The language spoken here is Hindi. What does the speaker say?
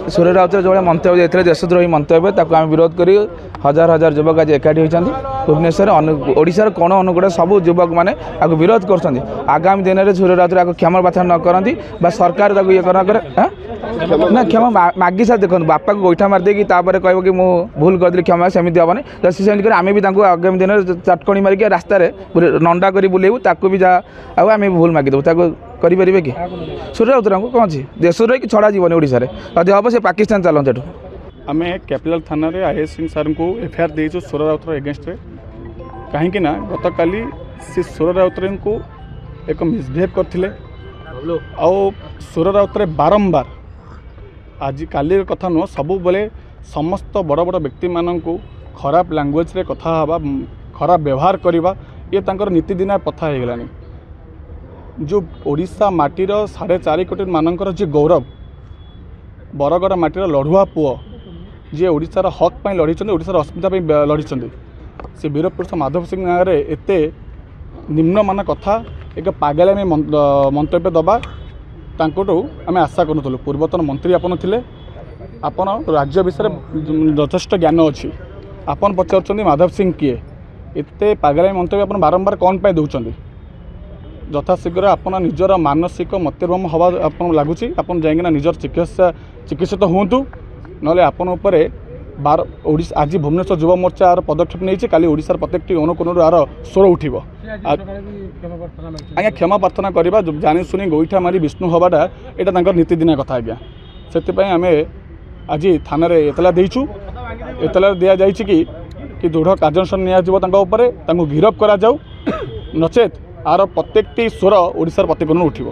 सूर्य राउतर जो मंतव्य देते देशद्रोही मंतव्य ताको आम विरोध कर हजार हजार युवक आज एकाठी होती भुवनेश्वर ओडिशार कोण अनुकूल सब युवक मैंने विरोध कर आगामी दिन में सूर्य राउतर आपको क्षमा प्रार्थना न करती सरकार ये ना क्षमा मागी सार देखो बापा को गोईठा मारदे तापर कह कि मुझे भूल करदी क्षमा सेमती हेनी तो सेमती आम भी आगामी दिन में चटकणी मारिक रास्तार नंडा कर बुलेबू ताकू भी जहाँ आम भूल मागिदेबू करें कि सूर्य राउतर को कौन अच्छी देश कि छड़ा जीवन ओडिशा जदि हम से पाकिस्तान चलते आम कैपिटल थाना आईएएस सिंह सार को एफआईआर देचु सूर्य राउतर एगेन्स्ट कहीं गत काली से सूर्य राउतर को एक मिसबिहेव करते सूर्य राउतर बारंबार आज काली कथा नुह सब बेले समस्त बड़ बड़ व्यक्ति मान को खराब लैंग्वेज रे कथा हवा खराब व्यवहार करवा ये तांकर नीतिदिना कथा हो गलानी जो ओडिशा माटीर 4.5 कोटी मानकर जी गौरव बरगड़ माटीर लड़ुआ पुओ जी ओडिशार हक पर लड़ी ओडिशार अस्मिता लड़ी से वीरपुरुष माधव सिंह नाँव एत निम्नमान कथा एक पागलामी मंतव्य दबा आम आशा करूँ पूर्वतन मंत्री आपन थिले आपन राज्य विषय यथेष्ट ज्ञान अच्छी आपन पचार माधव सिंह किए एत पागलामी मंतव्य आप बारंबार कौन पर दौरान यथाशीघ्र आपन निजर मानसिक मतिभ्रम हवा आपन लगुच आपन जाइना निजर चिकित्सित हूँ ना आपन बार ओडिशा आज भुवनेश्वर युवा मोर्चा आर पदक्षेप नहीं काली ओडिशार प्रत्येक अनुकोण आर स्वर उठिब आज्ञा क्षमा प्रार्थना करवा जानी शुणी गोईठा मारी विष्णु हवाटा यहाँ नीतिदिना कथा आज्ञा से आम आज थाना एतला देचु एतला दि जाइए कि दृढ़ कार्यानुष्ठान निपर गिरफ करा जाऊ नचेत आर प्रत्येक स्वर ओडिशार प्रत्येक उठिब।